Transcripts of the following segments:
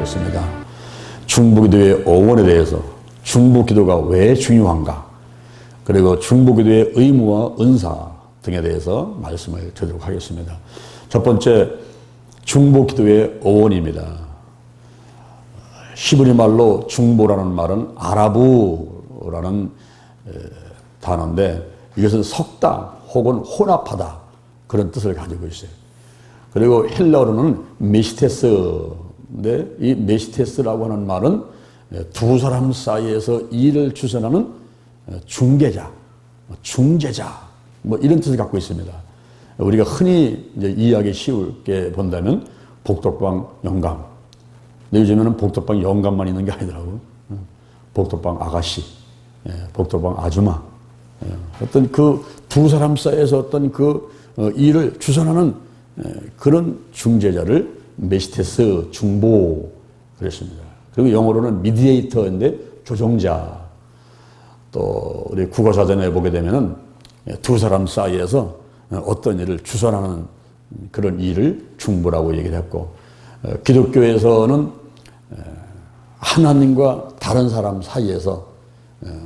하겠습니다. 중보기도의 어원에 대해서, 중보기도가 왜 중요한가, 그리고 중보기도의 의무와 은사 등에 대해서 말씀을 드리도록 하겠습니다. 첫 번째, 중보기도의 어원입니다. 히브리 말로 중보라는 말은 아라부라는 단어인데, 이것은 섞다 혹은 혼합하다, 그런 뜻을 가지고 있어요. 그리고 헬라어로는 메시테스인데, 이 메시테스라고 하는 말은 두 사람 사이에서 일을 주선하는 중개자, 중재자, 뭐 이런 뜻을 갖고 있습니다. 우리가 흔히 이제 이해하기 쉬울게 본다면 복덕방 영감. 근데 요즘에는 복덕방 영감만 있는 게 아니더라고요. 복덕방 아가씨, 복덕방 아줌마. 어떤 그 두 사람 사이에서 어떤 그 일을 주선하는 그런 중재자를 메시테스, 중보 그랬습니다. 그리고 영어로는 미디에이터인데 조정자. 또 우리 국어사전에 보게 되면은 두 사람 사이에서 어떤 일을 주선하는 그런 일을 중보라고 얘기를 했고, 기독교에서는 하나님과 다른 사람 사이에서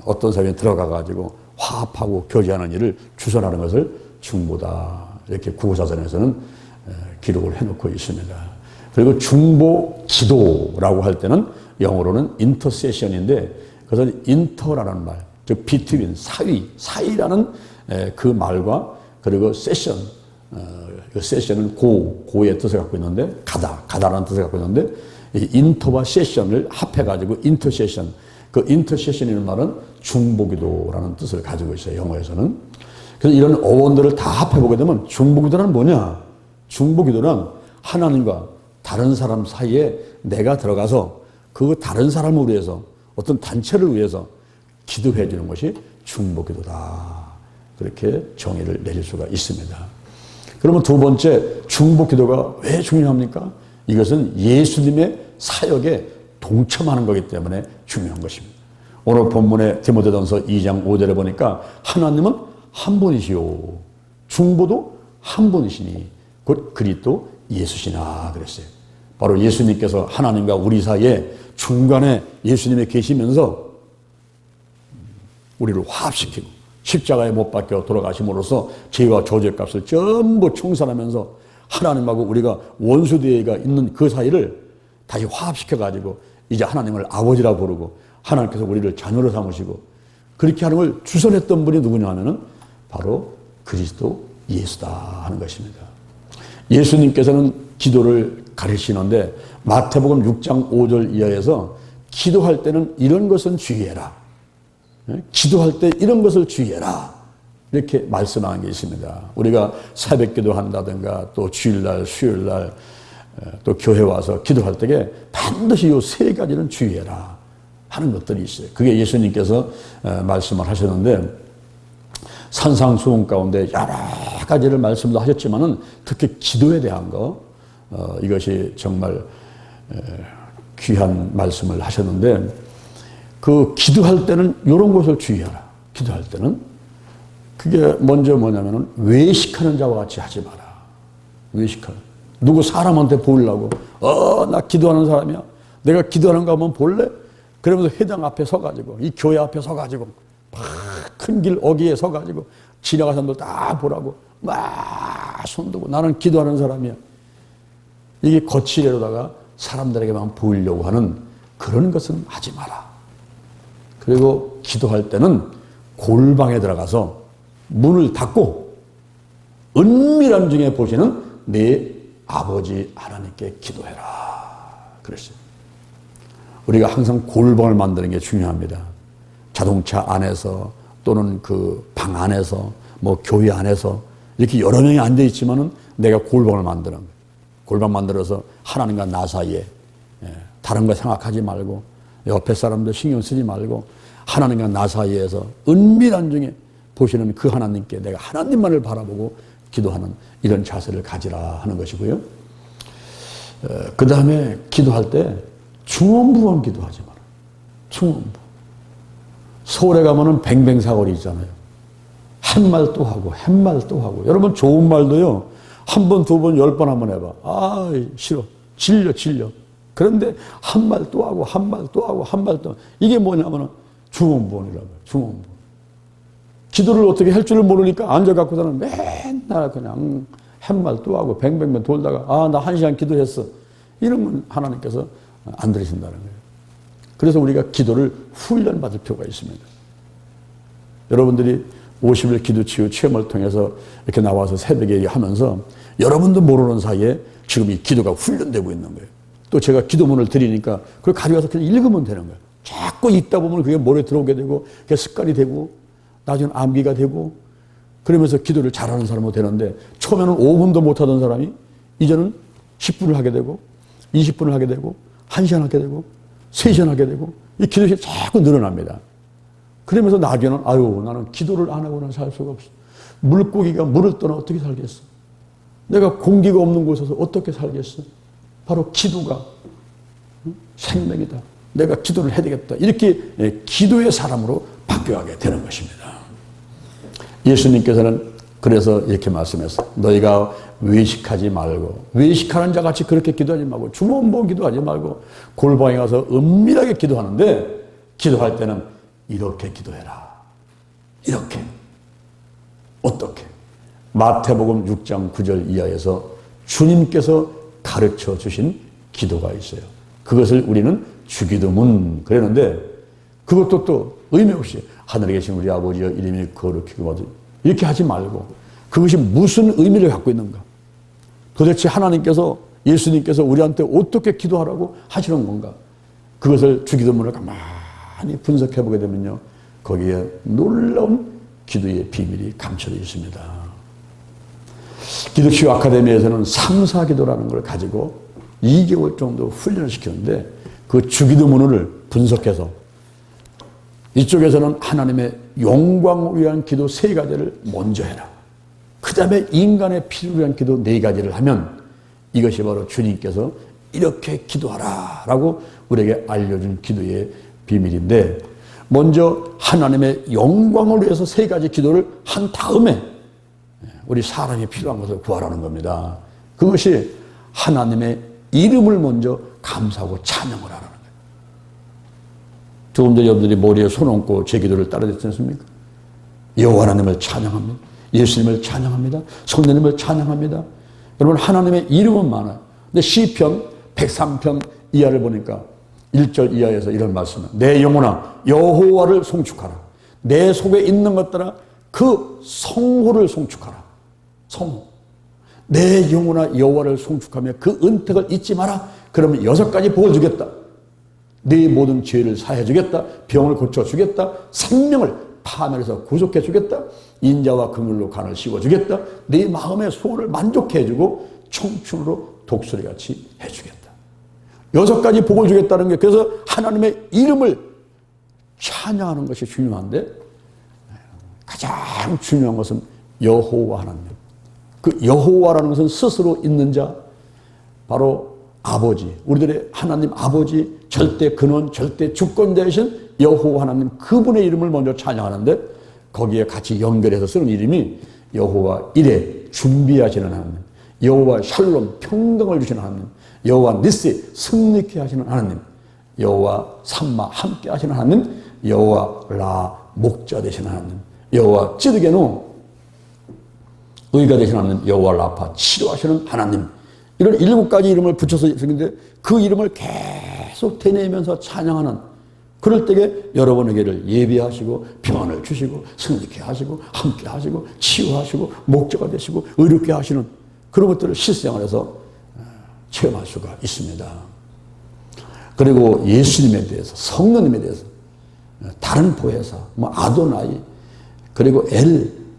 어떤 사람이 들어가 가지고 화합하고 교제하는 일을 주선하는 것을 중보다, 이렇게 국어사전에서는 기록을 해놓고 있습니다. 그리고 중보 기도라고 할 때는 영어로는 인터세션인데, 그것은 인터라는 말, 즉 between, 사이라는 그 말과, 그리고 세션, 그 세션은 고의 뜻을 갖고 있는데, 가다라는 뜻을 갖고 있는데, 이 인터와 세션을 합해가지고 인터세션, 그 인터세션이라는 말은 중보기도라는 뜻을 가지고 있어요, 영어에서는. 그래서 이런 어원들을 다 합해보게 되면 중보기도는 뭐냐? 중보기도는 하나님과 다른 사람 사이에 내가 들어가서 그 다른 사람을 위해서, 어떤 단체를 위해서 기도해 주는 것이 중보기도다, 그렇게 정의를 내릴 수가 있습니다. 그러면 두 번째, 중보기도가 왜 중요합니까? 이것은 예수님의 사역에 동참하는 거기 때문에 중요한 것입니다. 오늘 본문의 디모데전서 2장 5절에 보니까 하나님은 한 분이시오, 중보도 한 분이시니 곧 그리스도 예수시나 그랬어요. 바로 예수님께서 하나님과 우리 사이에 중간에 예수님이 계시면서 우리를 화합시키고 십자가에 못 박혀 돌아가심으로써 죄와 저주의 값을 전부 청산하면서 하나님하고 우리가 원수대가 있는 그 사이를 다시 화합시켜가지고 이제 하나님을 아버지라 부르고 하나님께서 우리를 자녀로 삼으시고 그렇게 하는 걸 주선했던 분이 누구냐 하면은 바로 그리스도 예수다 하는 것입니다. 예수님께서는 기도를 가르치는데 마태복음 6장 5절 이하에서 기도할 때는 이런 것은 주의해라, 기도할 때 이런 것을 주의해라, 이렇게 말씀하는 게 있습니다. 우리가 새벽기도 한다든가 또 주일날, 수요일날 또 교회 와서 기도할 때에 반드시 이 세 가지는 주의해라 하는 것들이 있어요. 그게 예수님께서 말씀을 하셨는데, 산상수훈 가운데 여러 가지를 말씀도 하셨지만은 특히 기도에 대한 거, 이것이 정말 귀한 말씀을 하셨는데, 그 기도할 때는 이런 것을 주의하라. 기도할 때는 그게 먼저 뭐냐면은 외식하는 자와 같이 하지 마라. 외식하는, 누구 사람한테 보이려고 나 기도하는 사람이야, 내가 기도하는 거 한번 볼래? 그러면서 회당 앞에 서가지고, 이 교회 앞에 서가지고 큰 길 어귀에 서가지고 지나가는 사람들 다 보라고 막 손들고 나는 기도하는 사람이야, 이게 거칠애로다가 사람들에게만 보이려고 하는 그런 것은 하지 마라. 그리고 기도할 때는 골방에 들어가서 문을 닫고 은밀한 중에 보시는 내 아버지 하나님께 기도해라 그랬어요. 우리가 항상 골방을 만드는 게 중요합니다. 자동차 안에서 또는 그 방 안에서 뭐 교회 안에서 이렇게 여러 명이 앉아 있지만은 내가 골방을 만드는 거예요. 골방 만들어서 하나님과 나 사이에 다른 거 생각하지 말고 옆에 사람들 신경 쓰지 말고 하나님과 나 사이에서 은밀한 중에 보시는 그 하나님께 내가 하나님만을 바라보고 기도하는 이런 자세를 가지라 하는 것이고요. 그 다음에 기도할 때 중언부언 기도하지 마라. 중언부. 서울에 가면은 뱅뱅사거리 있잖아요. 한 말 또 하고 한 말 또 하고. 여러분 좋은 말도요, 한 번, 두 번, 10번 한번 해봐. 아, 싫어. 질려. 그런데 한 말 또 하고 한 말 또 하고 한 말 또 이게 뭐냐면은 중언부언이라고요. 중언부언. 기도를 어떻게 할 줄을 모르니까 앉아갖고서는 맨날 그냥 한 말 또 하고 뱅뱅뱅 돌다가 아, 나 1시간 기도했어. 이러면 하나님께서 안 들으신다는 거예요. 그래서 우리가 기도를 훈련받을 필요가 있습니다. 여러분들이 50일 기도치유 체험을 통해서 이렇게 나와서 새벽에 하면서 여러분도 모르는 사이에 지금 이 기도가 훈련되고 있는 거예요. 또 제가 기도문을 드리니까 그걸 가져와서 그냥 읽으면 되는 거예요. 자꾸 읽다 보면 그게 머리에 들어오게 되고 그게 습관이 되고 나중에는 암기가 되고 그러면서 기도를 잘하는 사람은 되는데 처음에는 5분도 못하던 사람이 이제는 10분을 하게 되고 20분을 하게 되고 1시간 하게 되고 3시간 하게 되고 이 기도실이 자꾸 늘어납니다. 그러면서 나중에는 아유 나는 기도를 안 하고는 살 수가 없어. 물고기가 물을 떠나 어떻게 살겠어. 내가 공기가 없는 곳에서 어떻게 살겠어. 바로 기도가 생명이다. 내가 기도를 해야 되겠다. 이렇게 기도의 사람으로 바뀌어가게 되는 것입니다. 예수님께서는 그래서 이렇게 말씀했어요. 너희가 외식하지 말고 외식하는 자같이 그렇게 기도하지 말고 주먹 기도하지 말고 골방에 가서 은밀하게 기도하는데 기도할 때는 이렇게 기도해라. 이렇게. 어떻게? 마태복음 6장 9절 이하에서 주님께서 가르쳐 주신 기도가 있어요. 그것을 우리는 주기도문 그랬는데 그것도 또 의미 없이 하늘에 계신 우리 아버지여 이름이 거룩히 여겨지고 이렇게 하지 말고 그것이 무슨 의미를 갖고 있는가? 도대체 하나님께서 예수님께서 우리한테 어떻게 기도하라고 하시는 건가? 그것을 주기도문을 가만히 분석해 보게 되면요. 거기에 놀라운 기도의 비밀이 감춰져 있습니다. 기도치유 아카데미에서는 3, 4기도라는 걸 가지고 2개월 정도 훈련을 시켰는데 그 주기도문을 분석해서 이쪽에서는 하나님의 영광을 위한 기도 3가지를 먼저 해라. 그 다음에 인간의 필요를 위한 기도 4가지를 하면 이것이 바로 주님께서 이렇게 기도하라 라고 우리에게 알려준 기도의 비밀인데 먼저 하나님의 영광을 위해서 3가지 기도를 한 다음에 우리 사람이 필요한 것을 구하라는 겁니다. 그것이 하나님의 이름을 먼저 감사하고 찬양을 하라는 거예요. 조금 전에 여러분들이 머리에 손 얹고 제 기도를 따라했지 않습니까? 여호와 하나님을 찬양합니다. 예수님을 찬양합니다. 성령님을 찬양합니다. 여러분 하나님의 이름은 많아요. 근데 시편 103편 이하를 보니까 1절 이하에서 이런 말씀을 내 영혼아 여호와를 송축하라. 내 속에 있는 것들아 그 성호를 송축하라. 성호. 내 영혼아 여호와를 송축하며 그 은택을 잊지 마라. 그러면 6가지 복을 주겠다. 네 모든 죄를 사해 주겠다. 병을 고쳐 주겠다. 생명을 파멸해서 구속해 주겠다. 인자와 긍휼로 간을 씌워 주겠다. 네 마음의 소원을 만족해 주고 청춘으로 독수리같이 해 주겠다. 6가지 복을 주겠다는 게 그래서 하나님의 이름을 찬양하는 것이 중요한데 가장 중요한 것은 여호와 하나님. 그 여호와라는 것은 스스로 있는 자 바로 아버지 우리들의 하나님 아버지 절대 근원 절대 주권자이신 여호와 하나님 그분의 이름을 먼저 찬양하는데 거기에 같이 연결해서 쓰는 이름이 여호와 이레 준비하시는 하나님 여호와 샬롬 평강을 주시는 하나님 여호와 니시 승리케 하시는 하나님 여호와 삼마 함께 하시는 하나님 여호와 라 목자 되시는 하나님 여호와 찌르게노 의가 되시는 하나님 여호와 라파 치료하시는 하나님 이런 7가지 이름을 붙여서 있는데 그 이름을 계속 되뇌면서 찬양하는 그럴 때에 여러분에게를 예비하시고 평안을 주시고 승리케 하시고 함께 하시고 치유하시고 목자가 되시고 의롭게 하시는 그런 것들을 실생활에서 체험할 수가 있습니다. 그리고 예수님에 대해서 성령님에 대해서 다른 보혜사 뭐 아도나이 그리고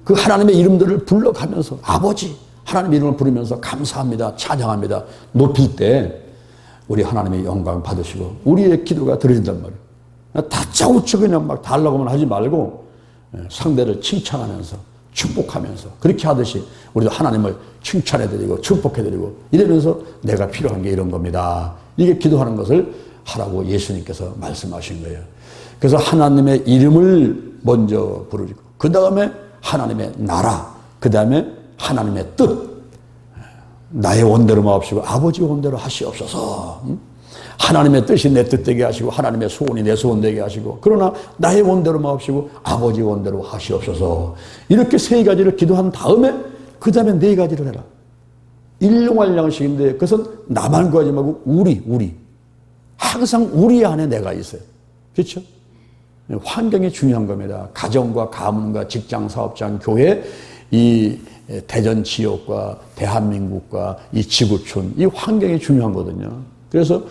그 하나님의 이름들을 불러가면서 아버지 하나님의 이름을 부르면서 감사합니다 찬양합니다 높일 때 우리 하나님의 영광 받으시고 우리의 기도가 들어진단 말이에요. 다짜고짜 그냥 막 달라고만 하지 말고 상대를 칭찬하면서 축복하면서 그렇게 하듯이 우리도 하나님을 칭찬해드리고 축복해드리고 이러면서 내가 필요한 게 이런 겁니다. 이게 기도하는 것을 하라고 예수님께서 말씀하신 거예요. 그래서 하나님의 이름을 먼저 부르고 그 다음에 하나님의 나라 그 다음에 하나님의 뜻 나의 원대로 마옵시고 아버지 원대로 하시옵소서 하나님의 뜻이 내 뜻되게 하시고 하나님의 소원이 내 소원 되게 하시고 그러나 나의 원대로만 하시고 아버지 원대로 하시옵소서. 이렇게 세 가지를 기도한 다음에 그 다음에 네 가지를 해라. 일용할 양식인데 그것은 나만 구하지 말고 우리 항상 우리 안에 내가 있어요. 그렇죠? 환경이 중요한 겁니다. 가정과 가문과 직장, 사업장, 교회, 이 대전 지역과 대한민국과 이 지구촌, 이 환경이 중요한 거거든요. 그래서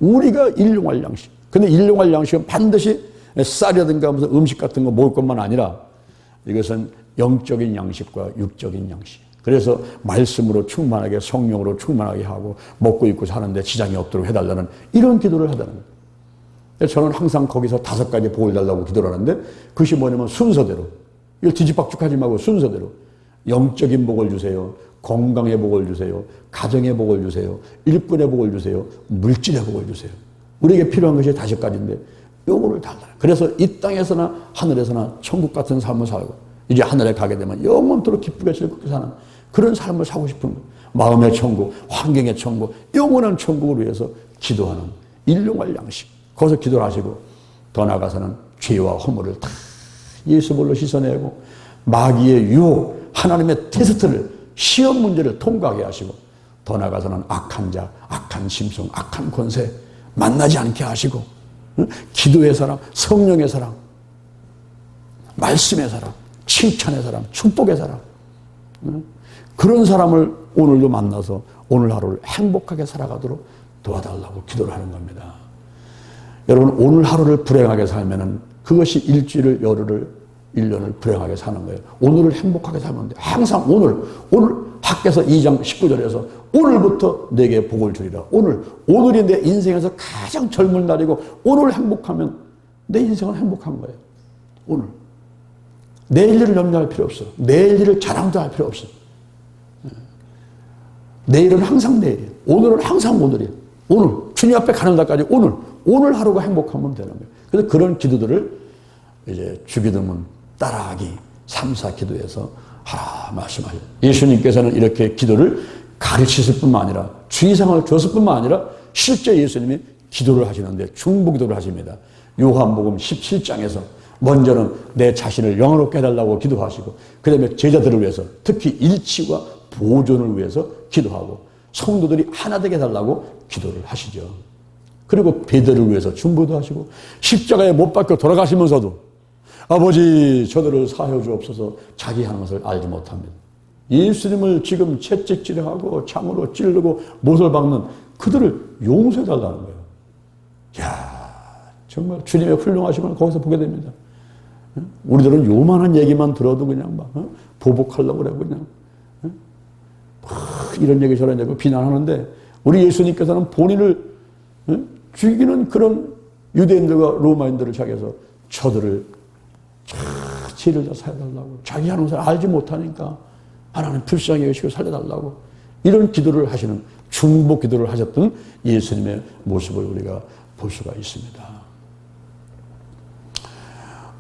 우리가 일용할 양식. 근데 일용할 양식은 반드시 쌀이라든가 무슨 음식 같은 거 먹을 것만 아니라 이것은 영적인 양식과 육적인 양식. 그래서 말씀으로 충만하게 성령으로 충만하게 하고 먹고 입고 사는데 지장이 없도록 해달라는 이런 기도를 하다는 거예요. 저는 항상 거기서 5가지 복을 달라고 기도를 하는데 그것이 뭐냐면 순서대로 이걸 뒤집박죽하지 말고 순서대로 영적인 복을 주세요. 건강의 복을 주세요. 가정의 복을 주세요. 일꾼의 복을 주세요. 물질의 복을 주세요. 우리에게 필요한 것이 5가지인데 요거를 달라. 그래서 이 땅에서나 하늘에서나 천국 같은 삶을 살고 이제 하늘에 가게 되면 영원토록 기쁘게 즐겁게 사는 그런 삶을 살고 싶은 거예요. 마음의 천국, 환경의 천국, 영원한 천국을 위해서 기도하는 일용할 양식. 거기서 기도를 하시고 더 나아가서는 죄와 허물을 다 예수볼로 씻어내고 마귀의 유혹, 하나님의 테스트를 시험 문제를 통과하게 하시고 더 나아가서는 악한 자, 악한 심성, 악한 권세 만나지 않게 하시고 기도의 사람, 성령의 사람, 말씀의 사람, 칭찬의 사람, 축복의 사람 그런 사람을 오늘도 만나서 오늘 하루를 행복하게 살아가도록 도와달라고 기도를 하는 겁니다. 여러분 오늘 하루를 불행하게 살면은 그것이 일주일을 열흘을 1년을 불행하게 사는 거예요. 오늘을 행복하게 살면 돼. 항상 오늘 학개서 2장 19절에서 오늘부터 내게 복을 주리라. 오늘이 내 인생에서 가장 젊은 날이고 오늘 행복하면 내 인생은 행복한 거예요. 오늘 내일 일을 염려할 필요 없어. 내일 일을 자랑도 할 필요 없어. 내일은 항상 내일이에요. 오늘은 항상 오늘이에요. 오늘 주님 앞에 가는 날까지 오늘 하루가 행복하면 되는 거예요. 그래서 그런 기도들을 이제 주기도문 따라하기 3, 4 기도에서 하라 말씀하셔요. 예수님께서는 이렇게 기도를 가르치실 뿐만 아니라 주의사항을 줬을 뿐만 아니라 실제 예수님이 기도를 하시는데 중보기도를 하십니다. 요한복음 17장에서 먼저는 내 자신을 영화롭게 해달라고 기도하시고 그 다음에 제자들을 위해서 특히 일치와 보존을 위해서 기도하고 성도들이 하나 되게 해달라고 기도를 하시죠. 그리고 베드로를 위해서 중보도 하시고 십자가에 못 박혀 돌아가시면서도 아버지 저들을 사하여 주옵소서 자기 하는 것을 알지 못합니다. 예수님을 지금 채찍질하고 창으로 찌르고 못을 박는 그들을 용서해달라는 거예요. 이야 정말 주님의 훌륭하심을 거기서 보게 됩니다. 우리들은 요만한 얘기만 들어도 그냥 막 보복하려고 그래 그냥 이런 얘기 저런 얘기 비난하는데 우리 예수님께서는 본인을 죽이는 그런 유대인들과 로마인들을 향해서 저들을 죄를 다 사해달라고 자기 하는 것을 알지 못하니까 하나님 불쌍히 여기시고 살려달라고 이런 기도를 하시는 중보 기도를 하셨던 예수님의 모습을 우리가 볼 수가 있습니다.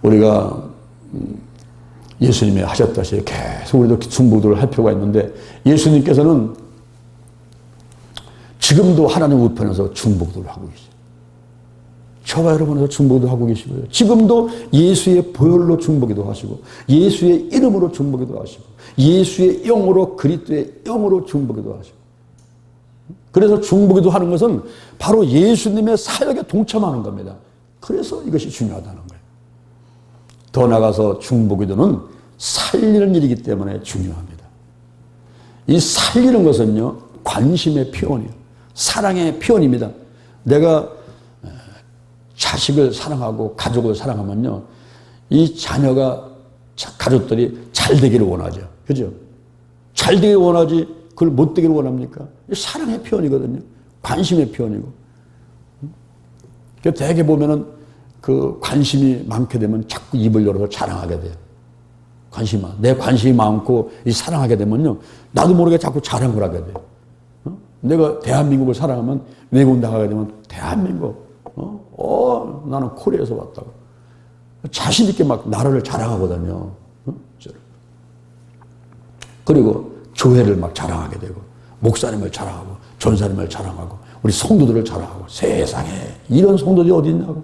우리가 예수님이 하셨다시피 계속 우리도 중보기도를 할 필요가 있는데 예수님께서는 지금도 하나님 우편에서 중보기도를 하고 계세요. 저와 여러분에서 중보기도 하고 계시고요. 지금도 예수의 보혈로 중보기도 하시고 예수의 이름으로 중보기도 하시고 예수의 영으로 그리스도의 영으로 중보기도 하시고 그래서 중보기도 하는 것은 바로 예수님의 사역에 동참하는 겁니다. 그래서 이것이 중요하다는 거예요. 더 나아가서 중보기도는 살리는 일이기 때문에 중요합니다. 이 살리는 것은요 관심의 표현이에요. 사랑의 표현입니다. 내가 자식을 사랑하고 가족을 사랑하면요 이 자녀가 가족들이 잘 되기를 원하죠. 그죠? 잘 되기를 원하지 그걸 못 되기를 원합니까? 사랑의 표현이거든요. 관심의 표현이고. 대개 보면은 그 관심이 많게 되면 자꾸 입을 열어서 자랑하게 돼요. 내 관심이 많고 이 사랑하게 되면요 나도 모르게 자꾸 자랑을 하게 돼요. 내가 대한민국을 사랑하면 외국 나가게 되면 대한민국 나는 코리아에서 왔다고 자신 있게 막 나라를 자랑하거든요. 그리고 교회를 막 자랑하게 되고 목사님을 자랑하고 전사님을 자랑하고 우리 성도들을 자랑하고 세상에 이런 성도들이 어디 있냐고.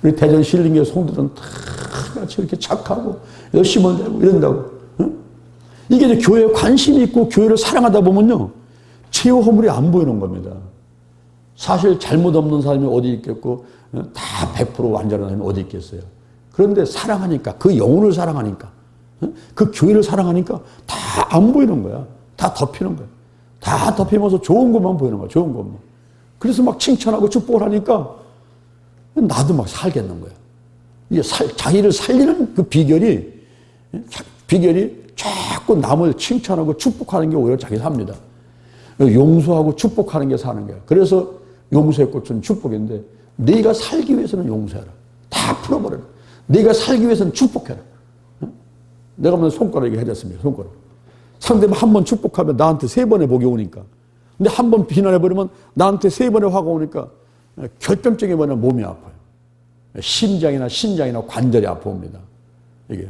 우리 대전 신림교회 성도들은 다 같이 이렇게 착하고 열심히 되고 이런다고. 이게 이제 교회에 관심이 있고 교회를 사랑하다 보면요. 최후 허물이 안 보이는 겁니다. 사실 잘못 없는 사람이 어디 있겠고 다 100% 완전한 사람이 어디 있겠어요. 그런데 사랑하니까 그 영혼을 사랑하니까 그 교회를 사랑하니까 다 안 보이는 거야. 다 덮이는 거야. 다 덮이면서 좋은 것만 보이는 거야. 좋은 것만. 그래서 막 칭찬하고 축복을 하니까 나도 막 살겠는 거야. 이게 자기를 살리는 그 비결이 자꾸 남을 칭찬하고 축복하는 게 오히려 자기 삽니다. 용서하고 축복하는 게 사는 거야. 그래서 용서의 꽃은 축복인데 네가 살기 위해서는 용서해라. 다 풀어버려라. 네가 살기 위해서는 축복해라. 내가 먼저 손가락이 해졌습니다. 손가락. 상대방 한 번 축복하면 나한테 3번의 복이 오니까. 근데 한 번 비난해버리면 나한테 3번의 화가 오니까 결정적인 뭐냐면 몸이 아파요. 심장이나 신장이나 관절이 아파옵니다. 이게.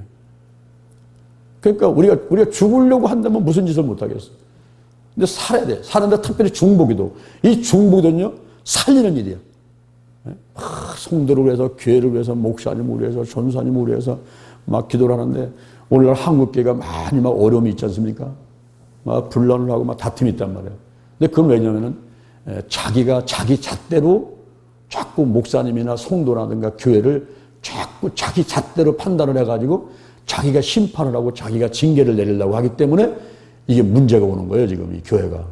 그러니까 우리가 죽으려고 한다면 무슨 짓을 못하겠어. 근데 살아야 돼. 사는데 특별히 중보기도. 이 중보기도는요, 살리는 일이야. 성도를 위해서, 교회를 위해서, 목사님을 위해서, 전사님을 위해서 막 기도를 하는데, 오늘날 한국교회가 많이 막 어려움이 있지 않습니까? 막 분란을 하고 막 다툼이 있단 말이에요. 근데 그건 왜냐면은 자기가 자기 잣대로 자꾸 목사님이나 성도라든가 교회를 자꾸 자기 잣대로 판단을 해가지고 자기가 심판을 하고 자기가 징계를 내리려고 하기 때문에 이게 문제가 오는 거예요, 지금 이 교회가.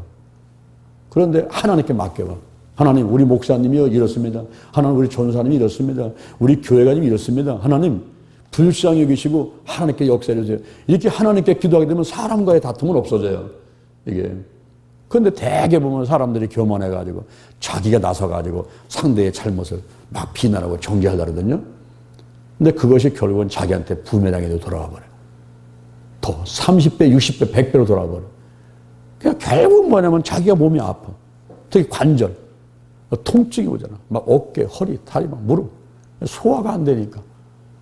그런데 하나님께 맡겨봐. 하나님, 우리 목사님이 이렇습니다. 하나님, 우리 전사님이 이렇습니다. 우리 교회가 지금 이렇습니다. 하나님, 불쌍히 여기시고 하나님께 역사해 주세요. 이렇게 하나님께 기도하게 되면 사람과의 다툼은 없어져요. 이게. 그런데 대개 보면 사람들이 교만해가지고 자기가 나서가지고 상대의 잘못을 막 비난하고 정죄하려고 그러거든요. 근데 그것이 결국은 자기한테 부메랑에도 돌아와 버려요. 더 30배, 60배, 100배로 돌아와 버려요. 그러니까 결국은 뭐냐면 자기가 몸이 아파. 특히 관절. 통증이 오잖아. 막 어깨, 허리, 다리, 막 무릎. 소화가 안 되니까.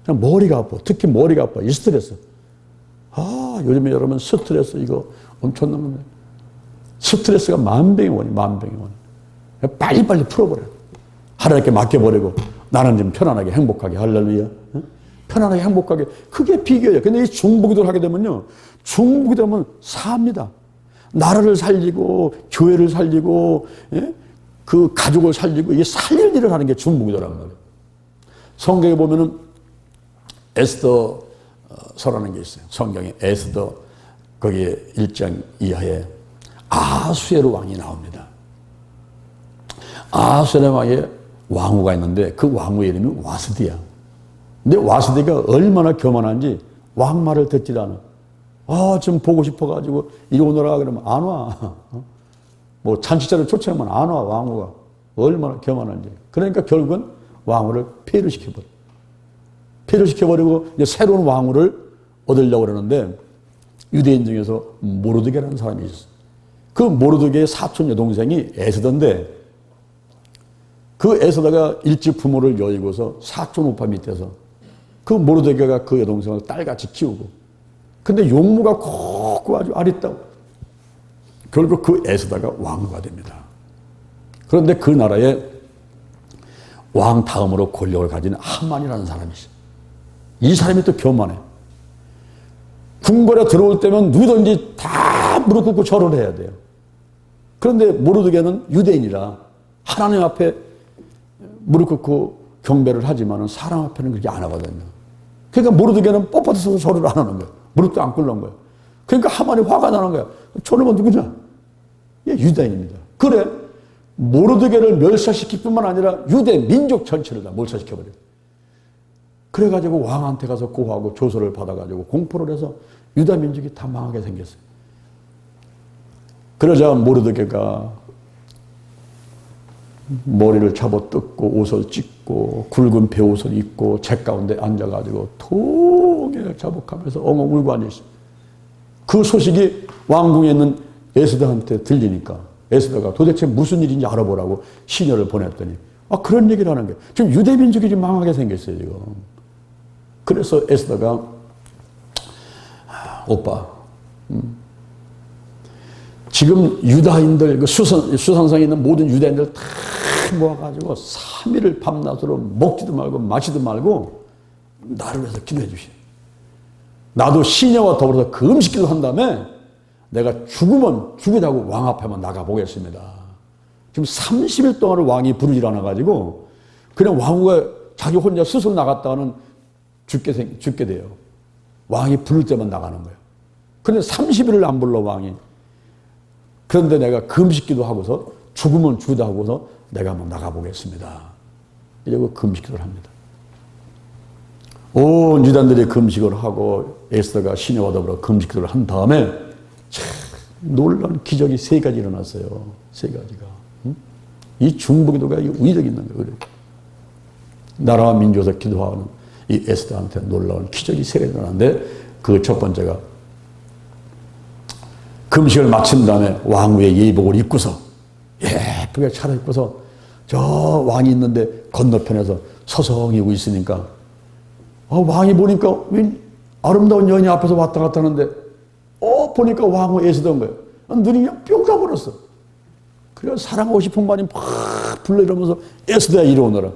그냥 머리가 아파. 특히 머리가 아파. 이 스트레스. 요즘에 여러분 스트레스 이거 엄청난 겁니다. 스트레스가 만병의 원인, 만병의 원인. 빨리빨리 풀어버려요. 하나님께 맡겨버리고 나는 좀 편안하게 행복하게 할렐루야. 편안하게 행복하게. 그게 비결이에요. 근데 이 중보기도를 하게 되면요. 중보기도 하면 삽니다. 나라를 살리고 교회를 살리고 그 가족을 살리고 이게 살릴 일을 하는 게 중보기도란 말이에요. 성경에 보면은 에스더서라는 게 있어요. 성경에 에스더 거기에 1장 이하에 아수에로 왕이 나옵니다. 아수에로 왕에 왕후가 있는데 그 왕후의 이름이 와스디야. 근데 와스디가 얼마나 교만한지 왕 말을 듣지도 않아. 좀 보고 싶어가지고 이리 오너라 그러면 안 와. 뭐 잔치자를 초청하면 안 와, 왕후가. 얼마나 교만한지. 그러니까 결국은 왕후를 폐위를 시켜버려. 폐위를 시켜버리고 이제 새로운 왕후를 얻으려고 그러는데 유대인 중에서 모르드게라는 사람이 있었어. 그 모르드게의 사촌 여동생이 에스더인데 그 에스더가 일찍 부모를 여의고서 사촌 오빠 밑에서 그 모르드게가 그 여동생을 딸같이 키우고 근데 용모가 곱고 아주 아리따워. 결국 그 에스더가 왕후가 됩니다. 그런데 그 나라에 왕 다음으로 권력을 가진 하만이라는 사람이 있어요. 이 사람이 또 교만해. 궁궐에 들어올 때면 누구든지 다 무릎 꿇고 절을 해야 돼요. 그런데 모르드게는 유대인이라 하나님 앞에 무릎 꿇고 경배를 하지만 사람 앞에는 그렇게 안 하거든요. 그러니까 모르드게는 뻣뻣해서 절을 안 하는 거예요. 무릎도 안 꿇는 거예요. 그러니까 하만이 화가 나는 거야. 저놈은 누구냐? 예, 유대인입니다. 그래 모르드게를 멸살시킬 뿐만 아니라 유대 민족 전체를 다 몰살시켜버려요. 그래가지고 왕한테 가서 고하고 조서를 받아가지고 공포를 해서 유다 민족이 다 망하게 생겼어요. 그러자 모르드게가 머리를 잡아뜯고 옷을 찢고 굵은 배옷을 입고 재 가운데 앉아가지고 통에 자복하면서 엉엉 울고 앉아있어요. 그 소식이 왕궁에 있는 에스더한테 들리니까 에스더가 도대체 무슨 일인지 알아보라고 시녀를 보냈더니 그런 얘기를 하는 거예요. 지금 유대 민족이 지금 망하게 생겼어요 지금. 그래서 에스더가 오빠 지금 유다인들, 그 수산성에 있는 모든 유다인들 다 모아가지고 3일을 밤낮으로 먹지도 말고 마시도 말고 나를 위해서 기도해 주시. 나도 시녀와 더불어서 그 음식 기도 한 다음에 내가 죽으면 죽이라고 왕 앞에만 나가보겠습니다. 지금 30일 동안을 왕이 부르질 않아가지고 그냥 왕후가 자기 혼자 스스로 나갔다가는 죽게 돼요. 왕이 부를 때만 나가는 거예요. 그런데 30일을 안 불러 왕이. 그런데 내가 금식기도 하고서 죽으면 죽이다 하고서 내가 한번 나가보겠습니다. 이러고 금식기도를 합니다. 온 유다인들이 금식을 하고 에스더가 시녀와 더불어 금식기도를 한 다음에 참 놀라운 기적이 3가지 일어났어요. 3가지가. 이 중보기도가 의력이 있는 거예요. 의력. 나라와 민족에서 기도하는 이 에스더한테 놀라운 기적이 3가지 일어났는데 그 첫 번째가 금식을 마친 다음에 왕후의 예복을 입고서 예쁘게 차려입고서 저 왕이 있는데 건너편에서 서성이고 있으니까 왕이 보니까 웬 아름다운 여인이 앞에서 왔다 갔다 하는데 보니까 왕후 에스더인 거예요. 눈이 그냥 뿅 가버렸어. 그래서 사랑하고 싶은 말이 막 불러 이러면서 에스더야 이리 오너라.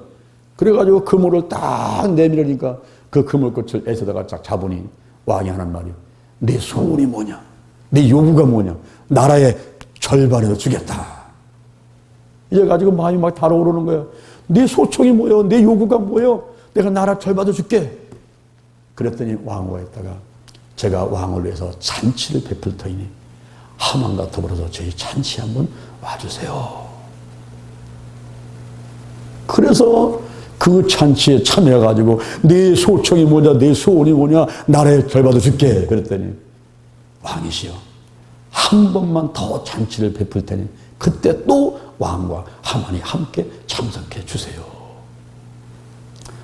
그래가지고 그물을 딱 내밀으니까 그 그물꽃을 에스더가 쫙 잡으니 왕이 하는 말이요. 내 소원이 뭐냐? 내 요구가 뭐냐? 나라의 절반에서 주겠다. 이래 가지고 마음이 막 달아오르는 거야. 내 소청이 뭐여? 내 요구가 뭐여? 내가 나라 절반도 줄게. 그랬더니 왕후가 있다가 제가 왕을 위해서 잔치를 베풀 터이니 하만과 더불어서 저희 잔치 한번 와주세요. 그래서 그 잔치에 참여해가지고 내 소청이 뭐냐, 내 소원이 뭐냐, 나라의 절반도 줄게. 그랬더니 왕이시여 한 번만 더 잔치를 베풀 테니 그때 또 왕과 하만이 함께 참석해 주세요.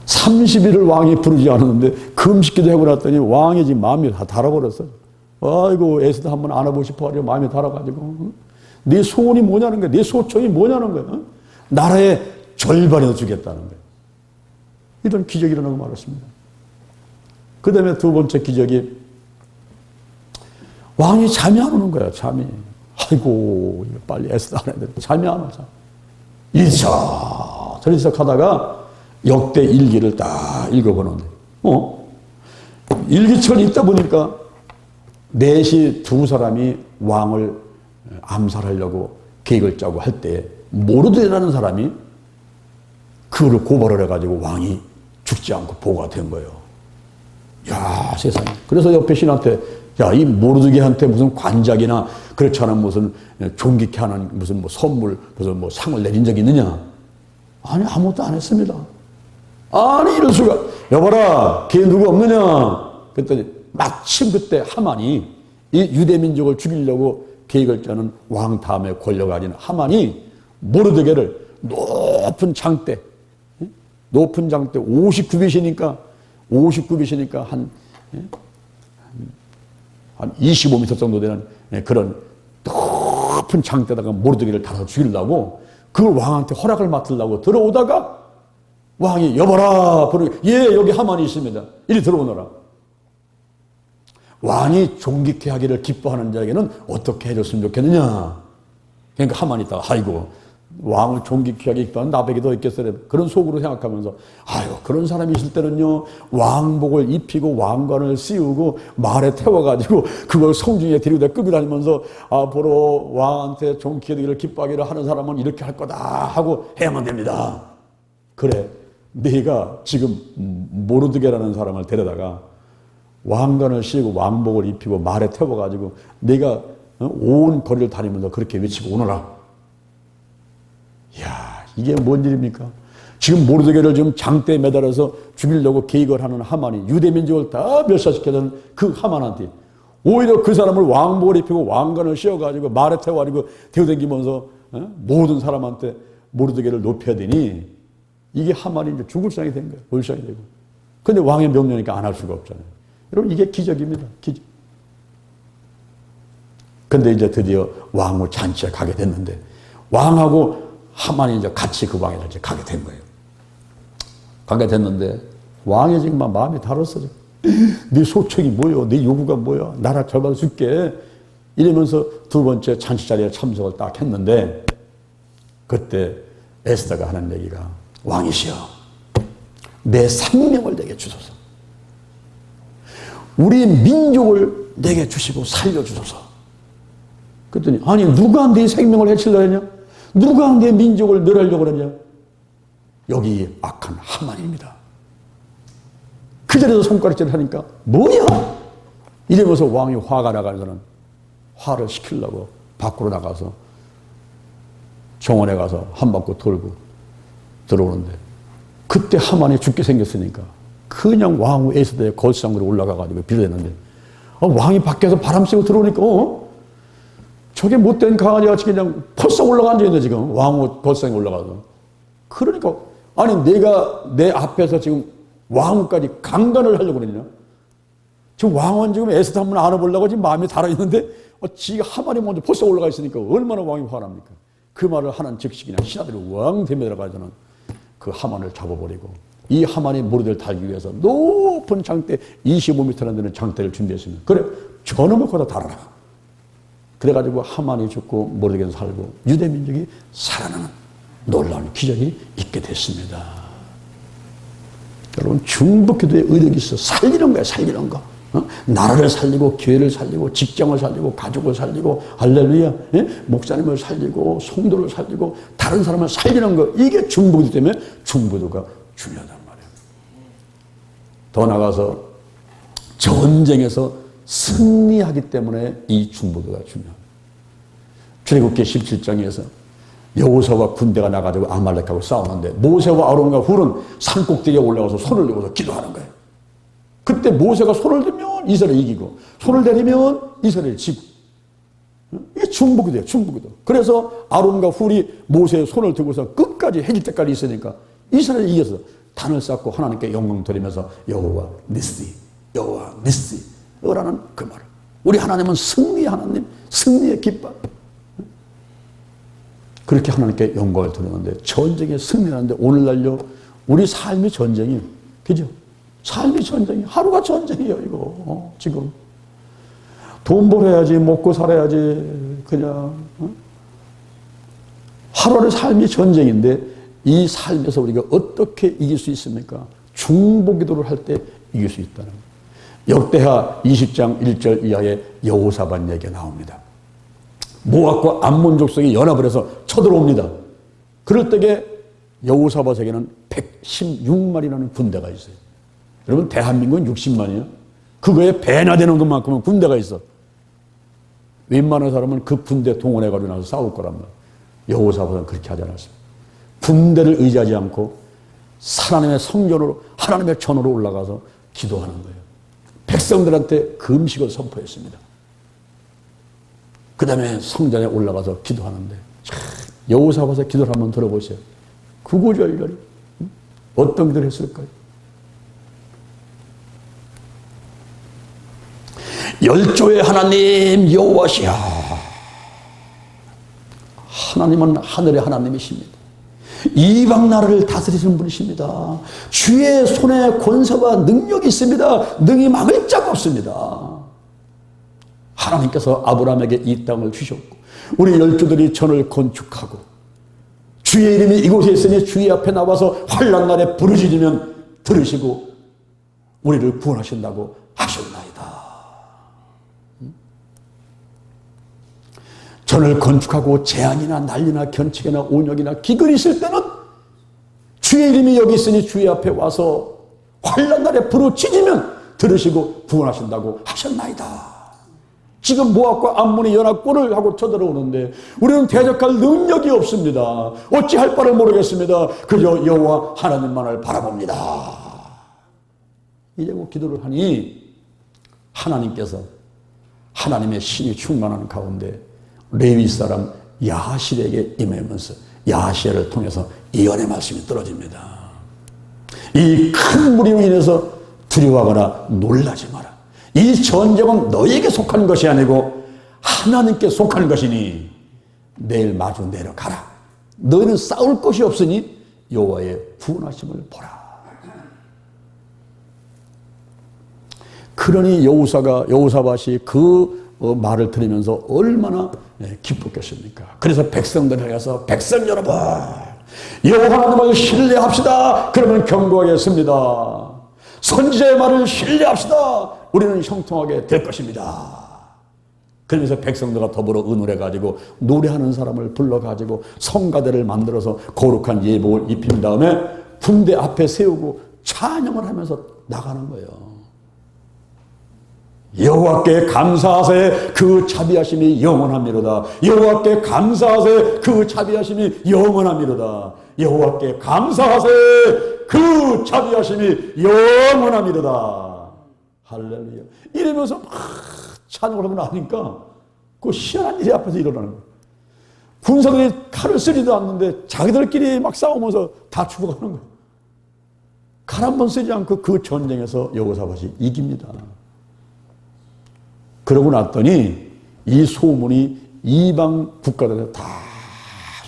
30일을 왕이 부르지 않았는데 금식기도 하고 났더니 왕이 지금 마음이 다 달아버렸어요. 아이고 에스더 한번 안아보고 싶어 가지고 마음이 달아가지고 네 소원이 뭐냐는 거야. 네 소청이 뭐냐는 거야. 나라의 절반에서 주겠다는 거예요. 이런 기적이 일어나고 말았습니다. 그 다음에 두 번째 기적이 왕이 잠이 안 오는 거야. 잠이. 아이고 빨리 에스더 안 해야 돼. 잠이 안 오자. 이리저리서 하다가 역대 일기를 딱 읽어보는데 일기책을 읽다 보니까 넷이 두 사람이 왕을 암살하려고 계획을 짜고 할 때 모르드게라는 사람이 그거를 고발을 해가지고 왕이 죽지 않고 보고가 된 거예요. 야 세상에. 그래서 옆에 신한테 야, 이 모르드게한테 무슨 관작이나 그렇지 않은 무슨 존귀케 하는 무슨 뭐 선물, 무슨 뭐 상을 내린 적이 있느냐? 아니, 아무것도 안 했습니다. 아니, 이럴 수가. 여봐라, 걔 누구 없느냐? 그랬더니 마침 그때 하만이 이 유대민족을 죽이려고 계획을 짜는 왕 다음에 권력을 가진 하만이 모르드게를 높은 장대 59빛이니까 한 25m 정도 되는 그런 높은 장대에다가 모르드게를 달아서 죽이려고 그걸 왕한테 허락을 맡으려고 들어오다가 왕이 여봐라 예 여기 하만이 있습니다. 이리 들어오너라. 왕이 존귀케 하기를 기뻐하는 자에게는 어떻게 해줬으면 좋겠느냐. 그러니까 하만이 있다가 아이고 왕을 존귀케 하기 기뻐하는 나밖에 더 있겠어요. 그런 속으로 생각하면서 아유 그런 사람이 있을 때는요 왕복을 입히고 왕관을 씌우고 말에 태워가지고 그걸 성중에 데리고 끌고 다니면서 앞으로 왕한테 존귀케 되기를 기뻐하기를 하는 사람은 이렇게 할 거다 하고 해야만 됩니다. 그래 네가 지금 모르드게라는 사람을 데려다가 왕관을 씌우고 왕복을 입히고 말에 태워가지고 네가 온 거리를 다니면서 그렇게 외치고 오너라. 이야, 이게 뭔 일입니까? 지금 모르드게를 지금 장대에 매달아서 죽이려고 계획을 하는 하만이 유대민족을 다 멸사시켜는 그 하만한테 오히려 그 사람을 왕복을 입히고 왕관을 씌워가지고 말에 태워가지고 데워다니면서 모든 사람한테 모르드게를 높여야 되니 이게 하만이 이제 죽을 상이 된 거예요. 불쌍이 되고. 근데 왕의 명령이니까 안 할 수가 없잖아요. 여러분, 이게 기적입니다. 기적. 근데 이제 드디어 왕후 잔치에 가게 됐는데, 왕하고 하만이 이제 같이 그 왕에 이제 가게 된 거예요. 가게 됐는데, 왕이 지금 마음이 달았어. 네 소책이 뭐요? 네 요구가 뭐야? 나라 절반 줄게. 이러면서 두 번째 잔치 자리에 참석을 딱 했는데 그때 에스더가 하는 얘기가 왕이시여 내 생명을 내게 주소서. 우리 민족을 내게 주시고 살려주소서. 그랬더니 아니 누가 네 생명을 해치려고 했냐? 누가 네 민족을 멸하려고 그러냐? 여기 악한 하만입니다. 그 자리에서 손가락질을 하니까 뭐야? 이러면서 왕이 화가 나가서는 화를 시키려고 밖으로 나가서 정원에 가서 한 바퀴 돌고 들어오는데 그때 하만이 죽게 생겼으니까 그냥 왕후 에스더의 거상으로 올라가가지고 빌어댔는데 왕이 밖에서 바람 쐬고 들어오니까 저게 못된 강아지같이 그냥 펄썩 올라가 앉아있네 지금 왕후 거상에 올라가서. 그러니까 아니 내가 내 앞에서 지금 왕후까지 강간을 하려고 그러냐? 지금 왕은 지금 에스더 한번 안아보려고 지금 마음이 달아있는데 지가 하만이 먼저 펄썩 올라가 있으니까 얼마나 왕이 화납니까? 그 말을 하는 즉시 그냥 신하들이 왕 대면들어가서는 그 하만을 잡아버리고 이 하만이 모르드를 달기 위해서 높은 장대 25m나 되는 장대를 준비했습니다. 그래 저놈을 거기다 달아라. 그래가지고 하만이 죽고 모르드는 살고 유대 민족이 살아나는 놀라운 기적이 있게 됐습니다. 여러분 중보기도의 의력이 있어. 살리는 거야 살리는 거. 나라를 살리고 교회를 살리고 직장을 살리고 가족을 살리고 할렐루야 목사님을 살리고 성도를 살리고 다른 사람을 살리는 거 이게 중보기도 때문에 중보기도가 중요하단 말이에요. 더 나아가서 전쟁에서 승리하기 때문에 이 중보기도가 중요합니다. 출애굽기 17장에서 여호수아와 군대가 나가지고 아말렉하고 싸우는데 모세와 아론과 훌은 산꼭대기에 올라가서 손을 들고서 기도하는 거예요. 그때 모세가 손을 들면 이스라엘이 이기고 손을 내리면 이스라엘이 지고 이게 중보기도예요. 중보기도. 그래서 아론과 훌이 모세의 손을 들고서 끝까지 해질 때까지 있으니까 이스라엘이 이겨서 단을 쌓고 하나님께 영광 돌리면서 여호와 니시 여호와 니시 라는 그 말을 우리 하나님은 승리의 하나님 승리의 깃발 그렇게 하나님께 영광을 돌리는데 전쟁에 승리하는데 오늘날요 우리 삶이 전쟁이에요. 그죠? 삶이 전쟁이 하루가 전쟁이에요 이거 지금 돈 벌어야지 먹고 살아야지 그냥 하루의 삶이 전쟁인데 이 삶에서 우리가 어떻게 이길 수 있습니까? 중보기도를 할 때 이길 수 있다는 거예요. 역대하 20장 1절 이하에 여호사밧 얘기가 나옵니다. 모압과 암몬 족속이 연합을 해서 쳐들어옵니다. 그럴 때에 여호사밧에게는 116만이라는 군대가 있어요. 여러분 대한민국은 60만이에요. 그거에 배나 되는 것만큼은 군대가 있어. 웬만한 사람은 그 군대 동원해가지고 나서 싸울 거란 말이에요. 여호사밧은 그렇게 하지 않았어요. 군대를 의지하지 않고 하나님의 성전으로 하나님의 전으로 올라가서 기도하는 거예요. 백성들한테 금식을 선포했습니다. 그 다음에 성전에 올라가서 기도하는데 여호사밧의 기도를 한번 들어보세요. 구구절절히 어떤 기도를 했을까요? 열조의 하나님 여호와시여 하나님은 하늘의 하나님이십니다. 이방 나라를 다스리시는 분이십니다. 주의 손에 권세와 능력이 있습니다. 능히 막을 자가 없습니다. 하나님께서 아브라함에게 이 땅을 주셨고 우리 열조들이 전을 건축하고 주의 이름이 이곳에 있으니 주의 앞에 나와서 환난날에 부르짖으면 들으시고 우리를 구원하신다고 하셨나이다. 전을 건축하고 재앙이나 난리나 견책이나 온역이나 기근이 있을 때는 주의 이름이 여기 있으니 주의 앞에 와서 환난날에 부르짖으면 들으시고 구원하신다고 하셨나이다. 지금 모압과 암몬이 연합군을 하고 쳐들어오는데 우리는 대적할 능력이 없습니다. 어찌할 바를 모르겠습니다. 그저 여호와 하나님만을 바라봅니다. 이러고 기도를 하니 하나님께서 하나님의 신이 충만하는 가운데 레위 사람 야실에게 임하면서 야실을 통해서 예언의 말씀이 떨어집니다. 이 큰 무리로 인해서 두려워하거나 놀라지 마라. 이 전쟁은 너에게 속한 것이 아니고 하나님께 속한 것이니 내일 마주 내려가라. 너희는 싸울 것이 없으니 여호와의 구원하심을 보라. 그러니 여호사밧이 그 말을 들으면서 얼마나 기뻤겠습니까? 그래서 백성들을 향해서 백성 여러분, 여호와 하나님을 신뢰합시다. 그러면 경고하겠습니다. 선지자의 말을 신뢰합시다. 우리는 형통하게 될 것입니다. 그러면서 백성들과 더불어 의논해가지고 노래하는 사람을 불러가지고 성가대를 만들어서 거룩한 예복을 입힌 다음에 군대 앞에 세우고 찬양을 하면서 나가는 거예요. 여호와께 감사하세 그 자비하심이 영원합니다. 여호와께 감사하세 그 자비하심이 영원합니다. 여호와께 감사하세 그 자비하심이 영원합니다. 할렐루야. 이러면서 막 찬양을 하고 나니까 그 희한한 일이 앞에서 일어나는 거예요. 군사들이 칼을 쓰지도 않는데 자기들끼리 막 싸우면서 다 죽어가는 거예요. 칼 한 번 쓰지 않고 그 전쟁에서 여호사밧이 이깁니다. 그러고 났더니 이 소문이 이방 국가들에 다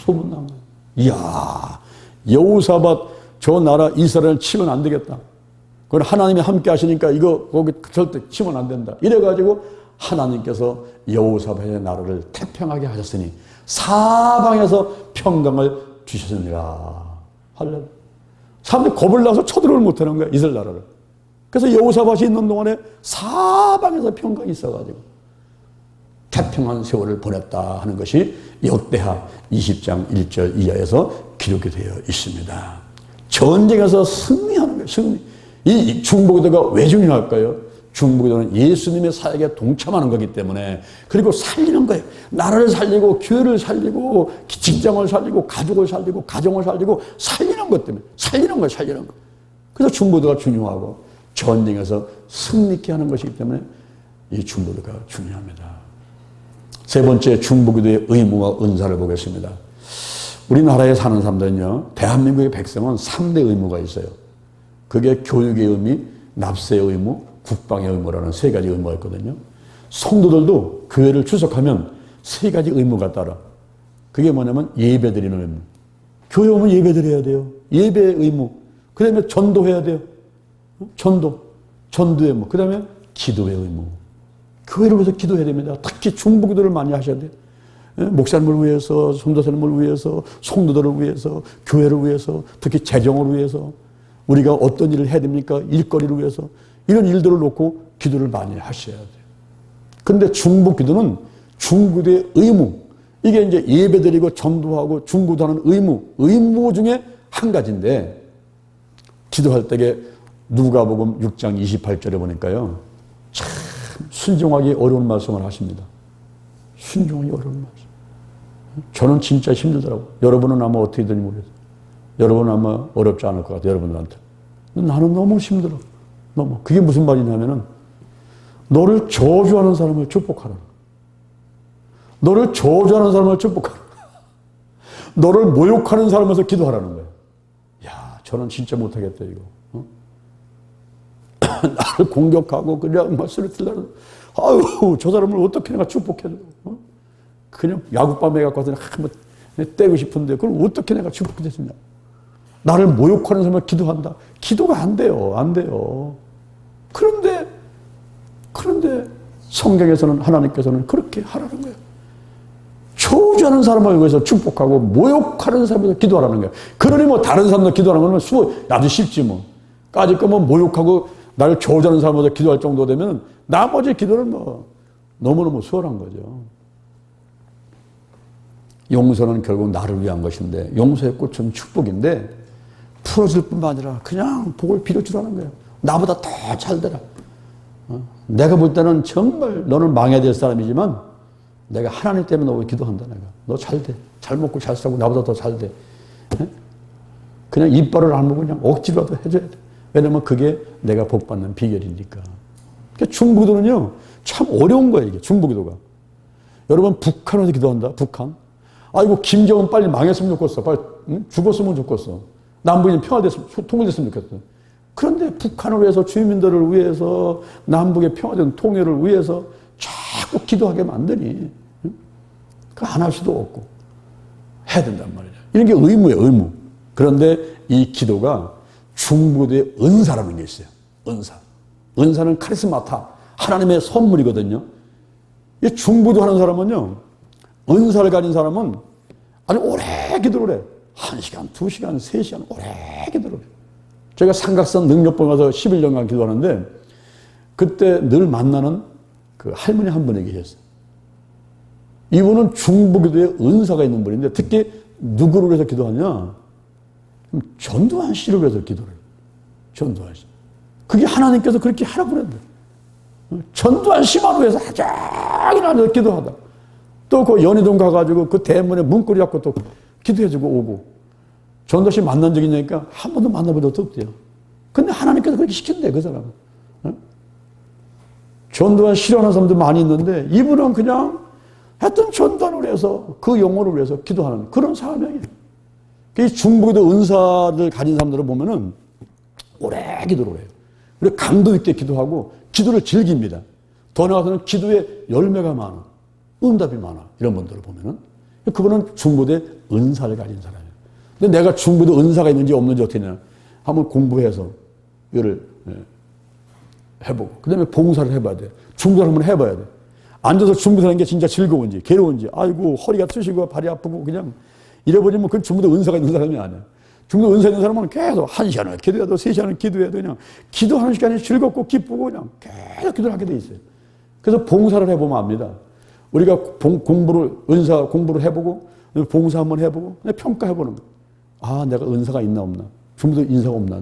소문난 거예요. 이야, 여호사밧 저 나라 이스라엘 치면 안 되겠다. 그건 하나님이 함께 하시니까 이거 거기 절대 치면 안 된다. 이래가지고 하나님께서 여호사밧의 나라를 태평하게 하셨으니 사방에서 평강을 주셨습니다. 할렐루야. 사람들이 겁을 나서 쳐들어오지 못하는 거야, 이스라엘 나라를. 그래서 여호사밧이 있는 동안에 사방에서 평강이 있어가지고 태평한 세월을 보냈다 하는 것이 역대하 20장 1절 이하에서 기록이 되어 있습니다. 전쟁에서 승리하는 거예요, 승리. 이 중보기도가 왜 중요할까요? 중보기도는 예수님의 사역에 동참하는 거기 때문에, 그리고 살리는 거예요. 나라를 살리고 교회를 살리고 직장을 살리고 가족을 살리고 가정을 살리고 살리는 것 때문에 살리는 거예요, 살리는 거. 그래서 중보기도가 중요하고 전쟁에서 승리케 하는 것이기 때문에 이 중보기도가 중요합니다. 세 번째, 중보기도의 의무와 은사를 보겠습니다. 우리나라에 사는 사람들은요, 대한민국의 백성은 3대 의무가 있어요. 그게 교육의 의무, 납세의 의무, 국방의 의무라는 3가지 의무가 있거든요. 성도들도 교회를 출석하면 3가지 의무가 따라. 그게 뭐냐면 예배 드리는 의무. 교회 오면 예배 드려야 돼요. 예배의 의무. 그 다음에 전도해야 돼요. 전도의 의무. 그 다음에 기도의 의무. 교회를 위해서 기도해야 됩니다. 특히 중보기도를 많이 하셔야 돼요. 목사님을 위해서, 선교사님을 위해서, 성도들을 위해서, 교회를 위해서, 특히 재정을 위해서, 우리가 어떤 일을 해야 됩니까? 일거리를 위해서, 이런 일들을 놓고 기도를 많이 하셔야 돼요. 그런데 중보기도는 중보기도의 의무, 이게 이제 예배드리고 전도하고 중보도하는 의무 중에 한 가지인데, 기도할 때에 누가복음 6장 28절에 보니까요, 참 순종하기 어려운 말씀을 하십니다. 순종하기 어려운 말씀. 저는 진짜 힘들더라고요. 여러분은 아마 어떻게 되는지 모르겠어요. 여러분은 아마 어렵지 않을 것 같아요, 여러분들한테. 나는 너무 힘들어. 너무. 그게 무슨 말이냐면은, 너를 저주하는 사람을 축복하라. 너를 저주하는 사람을 축복하라. 너를 모욕하는 사람에서 기도하라는 거예요. 야, 저는 진짜 못하겠다, 이거. 나를 공격하고 그냥 막 쓰러뜨리려고. 아유, 저 사람을 어떻게 내가 축복해줘. 그냥 야구밤에 갖고 와서 한번 떼고 싶은데 그걸 어떻게 내가 축복해줬냐. 나를 모욕하는 사람을 기도한다. 기도가 안 돼요. 안 돼요. 그런데 성경에서는, 하나님께서는 그렇게 하라는 거예요. 저주하는 사람을 위해서 축복하고 모욕하는 사람을 위해서 기도하라는 거예요. 그러니 뭐 다른 사람도 기도하는 건 아주 쉽지 뭐. 까짓 거 뭐 모욕하고 나를 저주하는 사람을 위해서 기도할 정도 되면 나머지 기도는 뭐 너무너무 수월한 거죠. 용서는 결국 나를 위한 것인데, 용서의 꽃은 축복인데 풀어줄 뿐만 아니라 그냥 복을 빌어주라는 거예요. 나보다 더 잘 되라. 내가 볼 때는 정말 너는 망해야 될 사람이지만 내가 하나님 때문에 너 기도한다. 내가 너 잘 돼. 잘 먹고 잘 살고 나보다 더 잘 돼. 그냥 이빨을 안 먹고 그냥 억지로라도 해줘야 돼. 왜냐면 그게 내가 복 받는 비결이니까. 그러니까 중보기도는요, 참 어려운 거예요, 이게 중보기도가. 여러분, 북한에서 기도한다, 북한. 아이고, 김정은 빨리 망했으면 좋겠어. 빨리 죽었으면 좋겠어. 남북이 평화됐으면, 통일됐으면 좋겠어. 그런데 북한을 위해서, 주민들을 위해서, 남북의 평화된 통일을 위해서 자꾸 기도하게 만드니, 그거 안 할 수도 없고, 해야 된단 말이죠. 이런 게 의무예요, 의무. 그런데 이 기도가 중보기도의 은사라는 게 있어요. 은사. 은사는 카리스마타, 하나님의 선물이거든요. 이 중보도 하는 사람은요, 은사를 가진 사람은 아주 오래 기도를 해. 1시간, 2시간, 3시간 오래 기도를 해. 제가 삼각산 능력봉 가서 11년간 기도하는데 그때 늘 만나는 그 할머니 한 분이 계셨어요. 이분은 중보기도에 은사가 있는 분인데 특히 누구를 위해서 기도하냐? 전두환 씨를 위해서 기도를 해요. 전두환 씨. 그게 하나님께서 그렇게 하라고 그랬는데 전두환 씨만 위해서 하장이나 기도하다. 또 그 연희동 가가지고 그 대문에 문고리 잡고 또 기도해주고 오고. 전두환 씨 만난 적이 있냐니까 한 번도 만나본 적도 없대요. 근데 하나님께서 그렇게 시킨대, 그 사람은. 전두환 싫어하는 사람도 많이 있는데 이분은 그냥 하여튼 전두환을 위해서 그 영혼을 위해서 기도하는 그런 사명이에요. 이 중보기도 은사를 가진 사람들을 보면은 오래 기도를 해요. 그리고 강도 있게 기도하고 기도를 즐깁니다. 더 나아가서는 기도에 열매가 많아. 응답이 많아. 이런 분들을 보면은. 그분은 중보대 은사를 가진 사람이에요. 근데 내가 중보대 은사가 있는지 없는지 어떻게 하냐. 한번 공부해서 이거를 해보고. 그 다음에 봉사를 해봐야 돼. 중보를 한번 해봐야 돼. 앉아서 중보하는 게 진짜 즐거운지, 괴로운지, 아이고, 허리가 트시고 발이 아프고 그냥 이래버리면 그건 중보대 은사가 있는 사람이 아니야. 중도 은사 있는 사람은 계속 1시간을 기도해도 3시간을 기도해도 그냥 기도하는 시간이 즐겁고 기쁘고 그냥 계속 기도를 하게 돼 있어요. 그래서 봉사를 해보면 압니다. 우리가 은사 공부를 해보고 봉사 한번 해보고 평가해보는 거예요. 아, 내가 은사가 있나 없나? 중도 인사가 없나?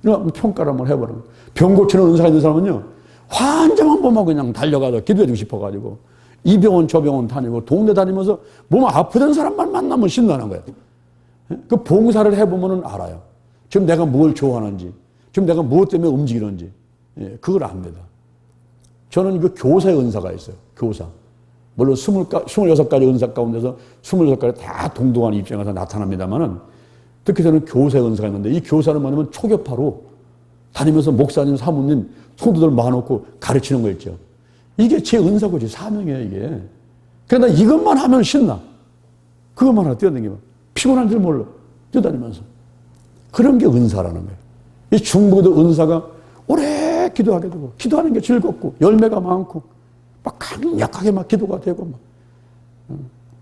이런 평가를 한번 해보는 거예요. 병 고치는 은사가 있는 사람은요, 환자만 보면 그냥 달려가서 기도해주고 싶어가지고 이 병원 저 병원 다니고 동네 다니면서 몸 아프던 사람만 만나면 신나는 거예요. 그 봉사를 해보면 알아요. 지금 내가 뭘 좋아하는지, 지금 내가 무엇 때문에 움직이는지, 그걸 압니다. 저는 그 교사의 은사가 있어요. 교사. 물론 26가지 은사 가운데서 26가지 다 동등한 입장에서 나타납니다만은 특히 저는 교사의 은사가 있는데 이 교사는 뭐냐면 초교파로 다니면서 목사님, 사모님, 성도들 모아놓고 가르치는 거 있죠. 이게 제 은사고지, 사명이에요, 이게. 그러나 이것만 하면 신나. 그것만 하나 뛰어다니면. 피곤한 줄 몰라. 뛰어다니면서. 그런 게 은사라는 거예요. 이 중보기도 은사가 오래 기도하게 되고, 기도하는 게 즐겁고, 열매가 많고, 막 강력하게 막 기도가 되고, 막.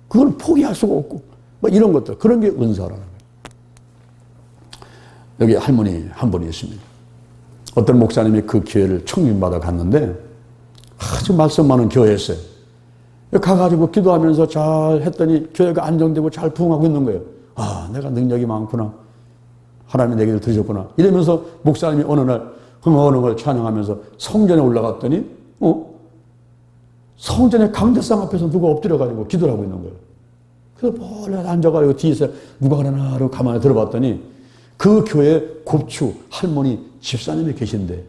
그걸 포기할 수가 없고, 막 이런 것들. 그런 게 은사라는 거예요. 여기 할머니 한 분이 있습니다. 어떤 목사님이 그 교회를 청빙받아 갔는데, 아주 말씀 많은 교회였어요. 가가지고 기도하면서 잘 했더니 교회가 안정되고 잘 부흥하고 있는 거예요. 아, 내가 능력이 많구나. 하나님이 내 얘기를 들으셨구나. 이러면서 목사님이 어느 날 흥얼흥얼 걸 찬양하면서 성전에 올라갔더니 성전의 강대상 앞에서 누가 엎드려가지고 기도를 하고 있는 거예요. 그래서 몰래 앉아가지고 뒤에서 누가 그러나 하고 가만히 들어봤더니 그 교회 곱추 할머니 집사님이 계신데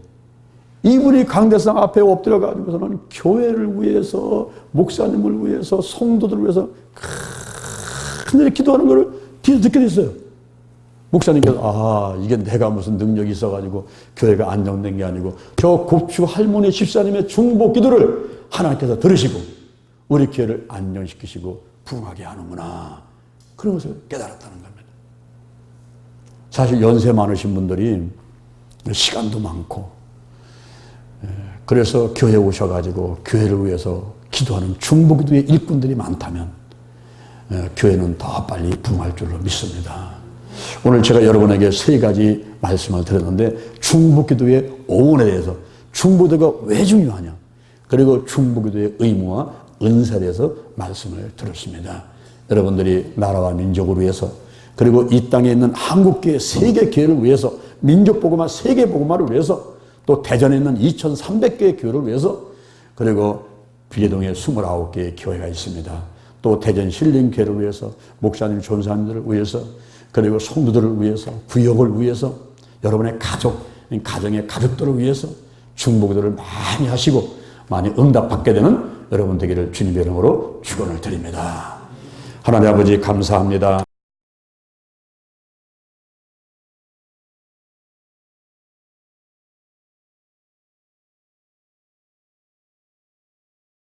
이분이 강대상 앞에 엎드려가지고서는 교회를 위해서, 목사님을 위해서, 성도들을 위해서 큰일이 기도하는 걸 뒤에서 듣게 됐어요. 목사님께서, 아, 이게 내가 무슨 능력이 있어가지고 교회가 안정된 게 아니고 저 곱추 할머니 집사님의 중보 기도를 하나님께서 들으시고 우리 교회를 안정시키시고 부흥하게 하는구나. 그런 것을 깨달았다는 겁니다. 사실 연세 많으신 분들이 시간도 많고 그래서 교회에 오셔가지고 교회를 위해서 기도하는 중보기도의 일꾼들이 많다면 교회는 더 빨리 부흥할 줄로 믿습니다. 오늘 제가 여러분에게 3가지 말씀을 드렸는데 중보기도의 오원에 대해서 중보기도가 왜 중요하냐 그리고 중보기도의 의무와 은사에 대해서 말씀을 드렸습니다. 여러분들이 나라와 민족을 위해서 그리고 이 땅에 있는 한국교회 세계교회를 위해서 민족복음화 세계복음화를 위해서 또 대전에 있는 2,300개의 교회를 위해서 그리고 비례동에 29개의 교회가 있습니다. 또 대전 신림교회를 위해서 목사님 전사님들을 위해서 그리고 성도들을 위해서 구역을 위해서 여러분의 가족, 가정의 가족들을 위해서 중보기도를 많이 하시고 많이 응답받게 되는 여러분 되기를 주님의 이름으로 축원을 드립니다. 하나님 아버지 감사합니다.